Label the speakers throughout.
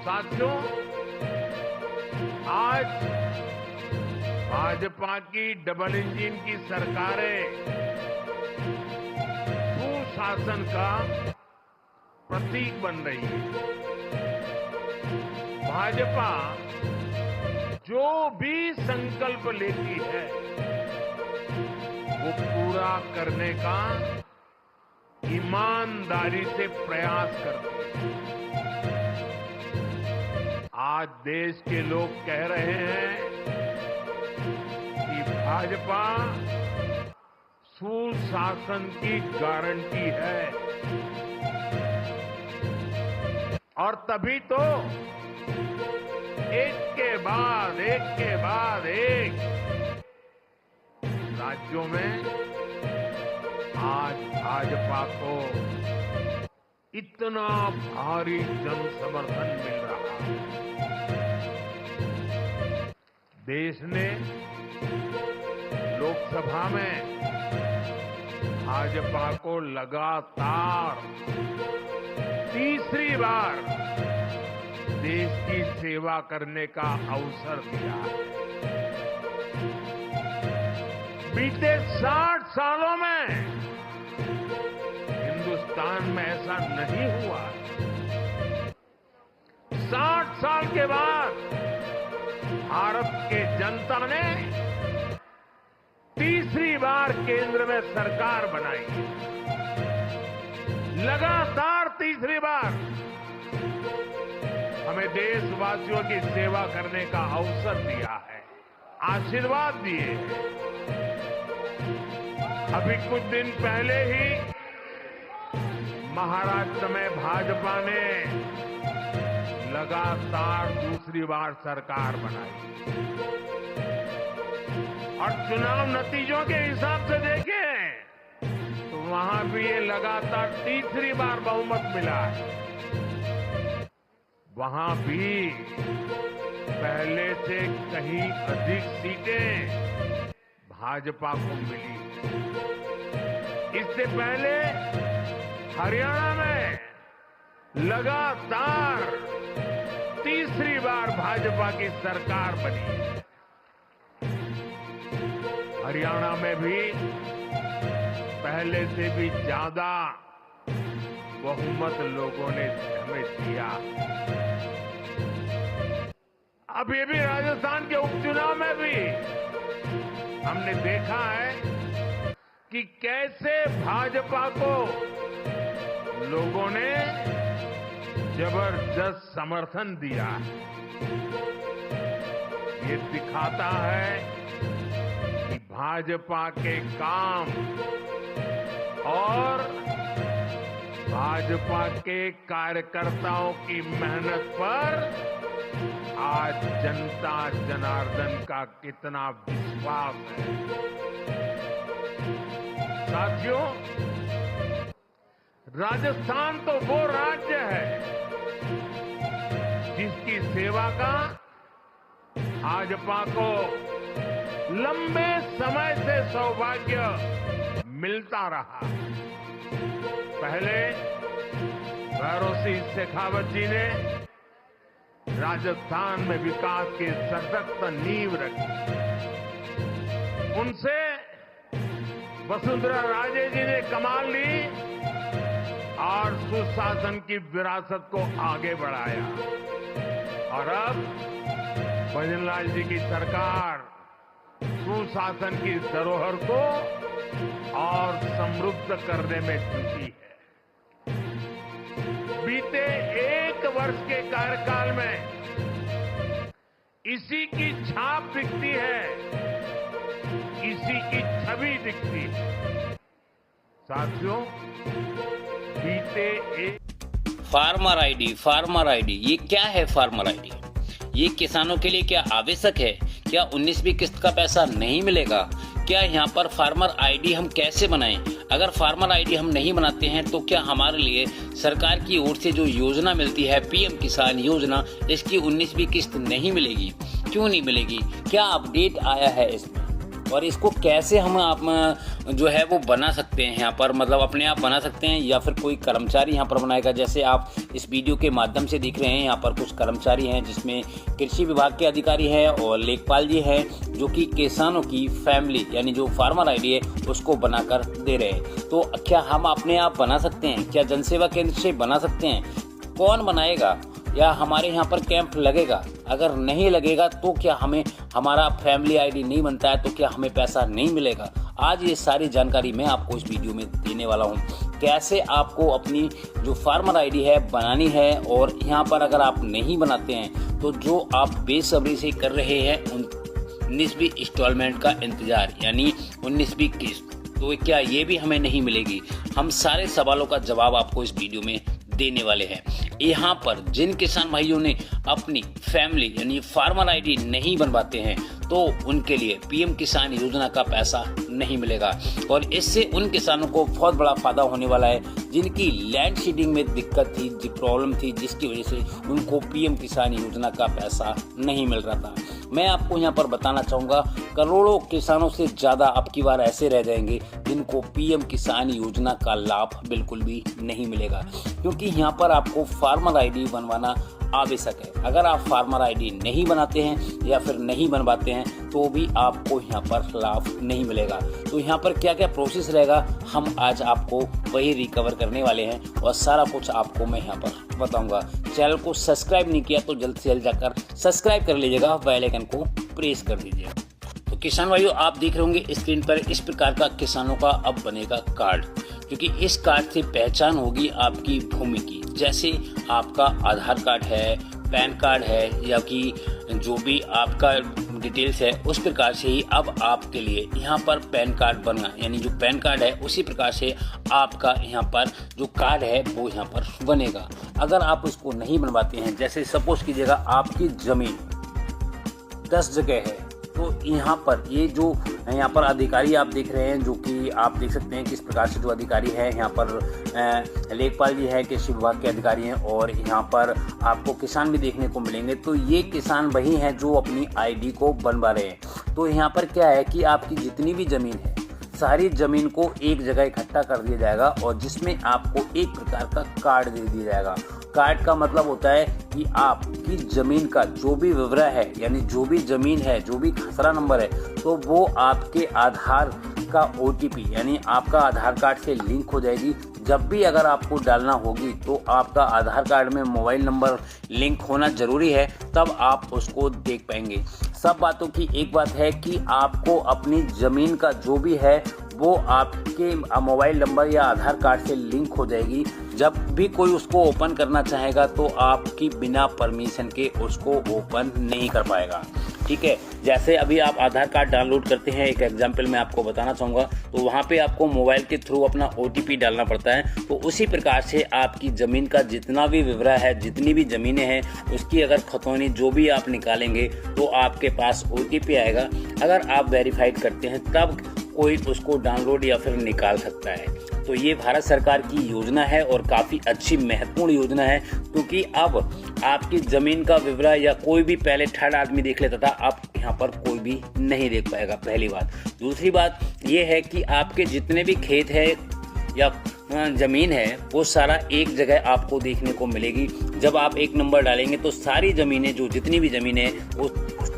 Speaker 1: साथियों, आज भाजपा की डबल इंजन की सरकारें सुशासन का प्रतीक बन रही है। भाजपा जो भी संकल्प लेती है वो पूरा करने का ईमानदारी से प्रयास करती है। आज देश के लोग कह रहे हैं कि भाजपा सुशासन की गारंटी है, और तभी तो एक के बाद एक राज्यों में आज भाजपा को इतना भारी जन समर्थन मिल रहा है। देश ने लोकसभा में भाजपा को लगातार तीसरी बार देश की सेवा करने का अवसर दिया है। बीते 60 सालों में हिंदुस्तान में ऐसा नहीं हुआ। 60 साल के बाद भारत के जनता ने तीसरी बार केंद्र में सरकार बनाई, लगातार तीसरी बार हमें देशवासियों की सेवा करने का अवसर दिया है, आशीर्वाद दिए। अभी कुछ दिन पहले ही महाराष्ट्र में भाजपा ने लगातार दूसरी बार सरकार बनाई, और चुनाव नतीजों के हिसाब से देखें तो वहां भी ये लगातार तीसरी बार बहुमत मिला है। वहां भी पहले से कहीं अधिक सीटें भाजपा को मिली। इससे पहले हरियाणा में लगातार तीसरी बार भाजपा की सरकार बनी। हरियाणा में भी पहले से भी ज्यादा बहुमत लोगों ने हमें दिया। अब ये भी राजस्थान के उपचुनाव में भी हमने देखा है कि कैसे भाजपा को लोगों ने जबरदस्त समर्थन दिया। ये दिखाता है कि भाजपा के काम और भाजपा के कार्यकर्ताओं की मेहनत पर आज जनता जनार्दन का कितना विश्वास है। साथियों, राजस्थान तो वो राज्य है जिसकी सेवा का भाजपा को लंबे समय से सौभाग्य मिलता रहा। पहले भैरों सिंह शेखावत जी ने राजस्थान में विकास की सशक्त नींव रखी। उनसे वसुंधरा राजे जी ने कमान ली और सुशासन की विरासत को आगे बढ़ाया, और अब भजनलाल जी की सरकार सुशासन की धरोहर को और समृद्ध करने में जुटी है। बीते 1 वर्ष के कार्यकाल में इसी की छाप दिखती है, इसी की छवि दिखती है। साथियों, बीते
Speaker 2: फार्मर आईडी ये क्या है? फार्मर आईडी ये किसानों के लिए क्या आवश्यक है? क्या 19वीं किस्त का पैसा नहीं मिलेगा? क्या यहाँ पर फार्मर आईडी हम कैसे बनाएं? अगर फार्मर आईडी हम नहीं बनाते हैं तो क्या हमारे लिए सरकार की ओर से जो योजना मिलती है पीएम किसान योजना, इसकी 19वीं किस्त नहीं मिलेगी? क्यों नहीं मिलेगी? क्या अपडेट आया है इसमें? और इसको कैसे हम आप जो है वो बना सकते हैं यहाँ पर, मतलब अपने आप बना सकते हैं या फिर कोई कर्मचारी यहाँ पर बनाएगा। जैसे आप इस वीडियो के माध्यम से देख रहे हैं, यहाँ पर कुछ कर्मचारी हैं जिसमें कृषि विभाग के अधिकारी हैं और लेखपाल जी हैं, जो कि किसानों की फैमिली यानी जो फार्मर आईडी है उसको बनाकर दे रहे हैं। तो क्या हम अपने आप बना सकते हैं? क्या जनसेवा केंद्र से बना सकते हैं? कौन बनाएगा? या हमारे यहाँ पर कैंप लगेगा? अगर नहीं लगेगा तो क्या हमें हमारा फैमिली आईडी नहीं बनता है तो क्या हमें पैसा नहीं मिलेगा? आज ये सारी जानकारी मैं आपको इस वीडियो में देने वाला हूँ। कैसे आपको अपनी जो फार्मर आईडी है बनानी है, और यहाँ पर अगर आप नहीं बनाते हैं तो जो आप बेसब्री से कर रहे हैं 19वीं इंस्टॉलमेंट का इंतजार यानी 19वीं किस्त, तो क्या ये भी हमें नहीं मिलेगी? हम सारे सवालों का जवाब आपको इस वीडियो में देने वाले हैं। यहाँ पर जिन किसान भाइयों ने अपनी फैमिली यानी फार्मर आईडी नहीं बनवाते हैं तो उनके लिए पीएम किसान योजना का पैसा नहीं मिलेगा, और इससे उन किसानों को बहुत बड़ा फायदा होने वाला है जिनकी लैंड सीडिंग में दिक्कत थी, प्रॉब्लम थी, जिसकी वजह से उनको पीएम किसान योजना का पैसा नहीं मिल रहा था। मैं आपको यहाँ पर बताना चाहूँगा, करोड़ों किसानों से ज़्यादा अब की बार ऐसे रह जाएंगे जिनको पीएम किसान योजना का लाभ बिल्कुल भी नहीं मिलेगा, क्योंकि यहाँ पर आपको फार्मर आईडी बनवाना आवश्यक है। अगर आप फार्मर आईडी नहीं बनाते हैं या फिर नहीं बनवाते हैं तो भी आपको यहाँ पर लाभ नहीं मिलेगा। तो यहाँ पर क्या क्या प्रोसेस रहेगा हम आज आपको वही रिकवर करने वाले हैं, और सारा कुछ आपको मैं यहाँ पर बताऊंगा। चैनल को सब्सक्राइब नहीं किया तो जल्द से जल्द जाकर सब्सक्राइब कर लीजिएगा, बेल आइकन को प्रेस कर दीजिएगा। तो किसान भाइयों, आप देख रहे होंगे स्क्रीन पर इस प्रकार का किसानों का अब बनेगा कार्ड, क्योंकि इस कार्ड से पहचान होगी आपकी भूमि की। जैसे आपका आधार कार्ड है, पैन कार्ड है, या कि जो भी आपका डिटेल्स है उस प्रकार से ही अब आपके लिए यहाँ पर पैन कार्ड बना, यानी जो पैन कार्ड है उसी प्रकार से आपका यहाँ पर जो कार्ड है वो यहाँ पर बनेगा। अगर आप उसको नहीं बनवाते हैं, जैसे सपोज कीजिएगा आपकी ज़मीन 10 जगह है, तो यहाँ पर ये जो यहाँ पर अधिकारी आप देख रहे हैं, जो कि आप देख सकते हैं किस प्रकार से जो अधिकारी है, यहाँ पर लेखपाल जी है, कृषि विभाग के अधिकारी हैं, और यहाँ पर आपको किसान भी देखने को मिलेंगे। तो ये किसान वही हैं जो अपनी आईडी को बनवा रहे हैं। तो यहाँ पर क्या है कि आपकी जितनी भी ज़मीन है सारी ज़मीन को एक जगह इकट्ठा कर दिया जाएगा, और जिसमें आपको एक प्रकार का कार्ड दे दिया जाएगा। कार्ड का मतलब होता है कि आपकी ज़मीन का जो भी विवरण है, यानी जो भी ज़मीन है, जो भी खसरा नंबर है, तो वो आपके आधार का OTP यानी आपका आधार कार्ड से लिंक हो जाएगी। जब भी अगर आपको डालना होगी तो आपका आधार कार्ड में मोबाइल नंबर लिंक होना ज़रूरी है, तब आप उसको देख पाएंगे। सब बातों की एक बात है कि आपको अपनी ज़मीन का जो भी है वो आपके मोबाइल नंबर या आधार कार्ड से लिंक हो जाएगी। जब भी कोई उसको ओपन करना चाहेगा तो आपकी बिना परमिशन के उसको ओपन नहीं कर पाएगा। ठीक है, जैसे अभी आप आधार कार्ड डाउनलोड करते हैं, एक एग्जांपल मैं आपको बताना चाहूँगा, तो वहाँ पे आपको मोबाइल के थ्रू अपना OTP डालना पड़ता है। तो उसी प्रकार से आपकी ज़मीन का जितना भी विवरण है, जितनी भी ज़मीनें हैं, उसकी अगर खतौनी जो भी आप निकालेंगे तो आपके पास OTP आएगा। अगर आप वेरीफाइड करते हैं तब कोई उसको डाउनलोड या फिर निकाल सकता है। तो ये भारत सरकार की योजना है और काफ़ी अच्छी महत्वपूर्ण योजना है, क्योंकि अब आपकी ज़मीन का विवरण या कोई भी पहले थर्ड आदमी देख लेता था, अब यहाँ पर कोई भी नहीं देख पाएगा, पहली बात। दूसरी बात ये है कि आपके जितने भी खेत है या ज़मीन है वो सारा एक जगह आपको देखने को मिलेगी। जब आप एक नंबर डालेंगे तो सारी ज़मीनें, जो जितनी भी ज़मीनें वो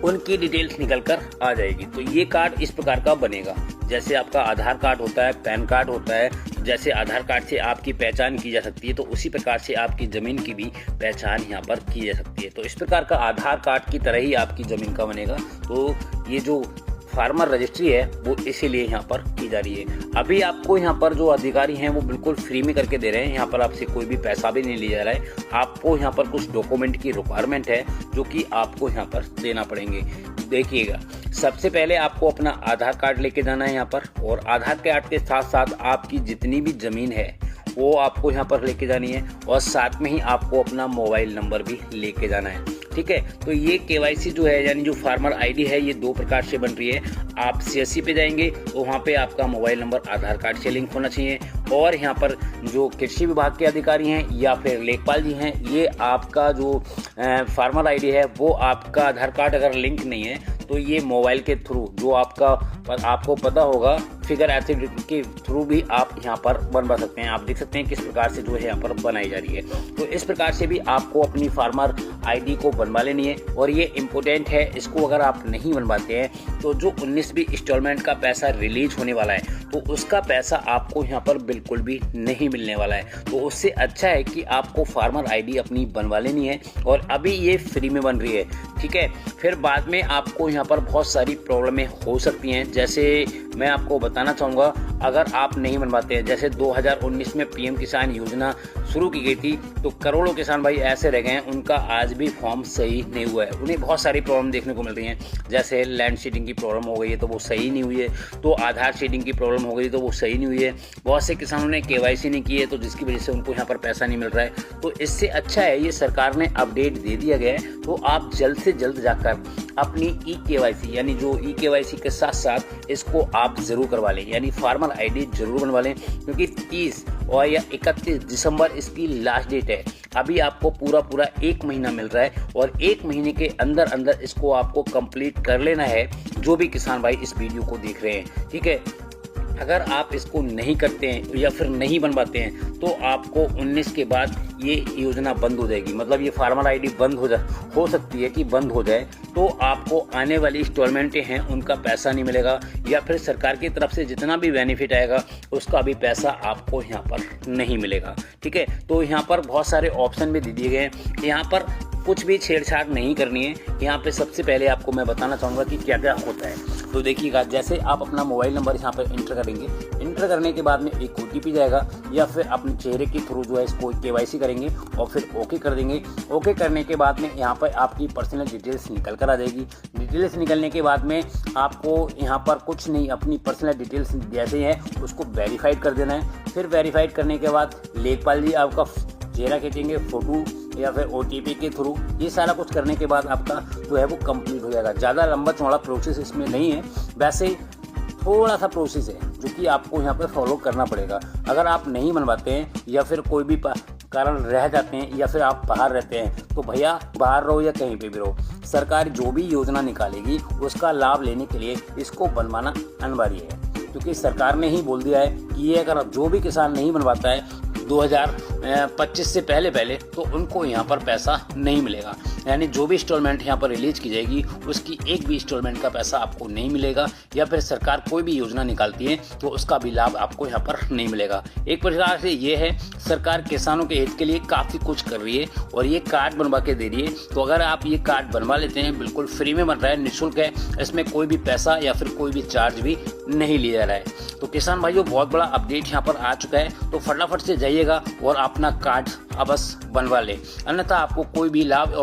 Speaker 2: उनकी डिटेल्स निकल कर आ जाएगी। तो ये कार्ड इस प्रकार का बनेगा, जैसे आपका आधार कार्ड होता है, पैन कार्ड होता है, जैसे आधार कार्ड से आपकी पहचान की जा सकती है तो उसी प्रकार से आपकी ज़मीन की भी पहचान यहाँ पर की जा सकती है। तो इस प्रकार का आधार कार्ड की तरह ही आपकी ज़मीन का बनेगा। तो ये जो फार्मर रजिस्ट्री है वो इसीलिए यहाँ पर की जा रही है। अभी आपको यहाँ पर जो अधिकारी हैं वो बिल्कुल फ्री में करके दे रहे हैं, यहाँ पर आपसे कोई भी पैसा भी नहीं लिया जा रहा है। आपको यहाँ पर कुछ डॉक्यूमेंट की रिक्वायरमेंट है जो कि आपको यहाँ पर देना पड़ेंगे। देखिएगा, सबसे पहले आपको अपना आधार कार्ड लेके जाना है यहाँ पर, और आधार कार्ड के साथ साथ आपकी जितनी भी ज़मीन है वो आपको यहाँ पर लेके जानी है, और साथ में ही आपको अपना मोबाइल नंबर भी लेके जाना है। ठीक है, तो ये KYC जो है, यानी जो फार्मर आईडी है, ये 2 प्रकार से बन रही है। आप CSC पे जाएंगे तो वहाँ पे आपका मोबाइल नंबर आधार कार्ड से लिंक होना चाहिए, और यहाँ पर जो कृषि विभाग के अधिकारी हैं या फिर लेखपाल जी हैं, ये आपका जो फार्मर आईडी है वो आपका आधार कार्ड अगर लिंक नहीं है तो ये मोबाइल के थ्रू जो आपको पता होगा फिगर एसिड के थ्रू भी आप यहाँ पर बनवा सकते हैं। आप देख सकते हैं किस प्रकार से जो है यहाँ पर बनाई जा रही है। तो इस प्रकार से भी आपको अपनी फार्मर आईडी को बनवा लेनी है और ये इम्पोर्टेंट है। इसको अगर आप नहीं बनवाते हैं तो जो 19वीं इंस्टॉलमेंट का पैसा रिलीज होने वाला है तो उसका पैसा आपको यहाँ पर बिल्कुल भी नहीं मिलने वाला है। तो उससे अच्छा है कि आपको फार्मर आईडी अपनी बनवा लेनी है और अभी ये फ्री में बन रही है, ठीक है। फिर बाद में आपको यहाँ पर बहुत सारी प्रॉब्लमें हो सकती हैं। जैसे मैं आपको बताना चाहूँगा, अगर आप नहीं बनवाते हैं, जैसे 2019 में पीएम किसान योजना शुरू की गई थी तो करोड़ों किसान भाई ऐसे रह गए हैं, उनका आज भी फॉर्म सही नहीं हुआ है। उन्हें बहुत सारी प्रॉब्लम देखने को मिल रही हैं, जैसे लैंड शेडिंग की प्रॉब्लम हो गई है तो वो सही नहीं हुई है, तो आधार शेडिंग की प्रॉब्लम हो गई तो वो सही नहीं हुई है। बहुत से किसानों ने केवाईसी नहीं की है तो जिसकी वजह से उनको यहाँ पर पैसा नहीं मिल रहा है। तो इससे अच्छा है ये सरकार ने अपडेट दे दिया गया है, तो आप जल्द से जल्द जाकर अपनी केवाईसी यानी जो केवाईसी के साथ साथ इसको आप जरूर करवा लें, यानी फार्मर आईडी जरूर बनवा लें, क्योंकि 30 और या 31 दिसंबर इसकी लास्ट डेट है। अभी आपको पूरा 1 महीना मिल रहा है और 1 महीने के अंदर इसको आपको कंप्लीट कर लेना है, जो भी किसान भाई इस वीडियो को देख रहे हैं, ठीक है। अगर आप इसको नहीं करते हैं या फिर नहीं बनवाते हैं तो आपको 19 के बाद ये योजना बंद हो जाएगी। मतलब ये फार्मर आईडी बंद हो सकती है कि बंद हो जाए, तो आपको आने वाली इंस्टॉलमेंटें हैं उनका पैसा नहीं मिलेगा, या फिर सरकार की तरफ से जितना भी बेनिफिट आएगा उसका भी पैसा आपको यहाँ पर नहीं मिलेगा, ठीक है। तो यहाँ पर बहुत सारे ऑप्शन भी दे दिए गए हैं, यहाँ पर कुछ भी छेड़छाड़ नहीं करनी है। यहाँ पे सबसे पहले आपको मैं बताना चाहूँगा कि क्या क्या होता है। तो देखिएगा, जैसे आप अपना मोबाइल नंबर यहाँ पर इंटर करेंगे, इंटर करने के बाद में एक OTP जाएगा, या फिर अपने चेहरे के थ्रू जो है इसको KYC करेंगे और फिर ओके कर देंगे। ओके करने के बाद में यहाँ पर आपकी पर्सनल डिटेल्स निकल कर आ जाएगी। डिटेल्स निकलने के बाद में आपको यहाँ पर कुछ नहीं, अपनी पर्सनल डिटेल्स जैसे है उसको वेरीफाइड कर देना है। फिर वेरीफाइड करने के बाद लेखपाल जी आपका चेहरा खींचेंगे, फोटो या फिर OTP के थ्रू। ये सारा कुछ करने के बाद आपका जो है वो कंप्लीट हो जाएगा। ज़्यादा लंबा चौड़ा प्रोसेस इसमें नहीं है, वैसे थोड़ा सा प्रोसेस है जो कि आपको यहाँ पर फॉलो करना पड़ेगा। अगर आप नहीं बनवाते हैं या फिर कोई भी कारण रह जाते हैं या फिर आप बाहर रहते हैं तो भैया बाहर रहो या कहीं पे भी रहो, सरकार जो भी योजना निकालेगी उसका लाभ लेने के लिए इसको बनवाना अनिवार्य है, क्योंकि सरकार ने ही बोल दिया है कि ये अगर जो भी किसान नहीं बनवाता है 2025 से पहले तो उनको यहाँ पर पैसा नहीं मिलेगा। यानी जो भी इंस्टॉलमेंट यहाँ पर रिलीज की जाएगी उसकी एक भी इंस्टॉलमेंट का पैसा आपको नहीं मिलेगा, या फिर सरकार कोई भी योजना निकालती है तो उसका भी लाभ आपको यहाँ पर नहीं मिलेगा। एक प्रकार से ये है, सरकार किसानों के हित के लिए काफ़ी कुछ कर रही है और ये कार्ड बनवा के दे रही है। तो अगर आप ये कार्ड बनवा लेते हैं, बिल्कुल फ्री में बन रहा है, निःशुल्क है, इसमें कोई भी पैसा या फिर कोई भी चार्ज भी नहीं लिया जा रहा है। तो किसान भाइयों, बहुत बड़ा अपडेट यहाँ पर आ चुका है, तो फटाफट से जाइएगा और अपना कार्ड अवश्य बनवा लें, अन्यथा आपको कोई भी लाभ और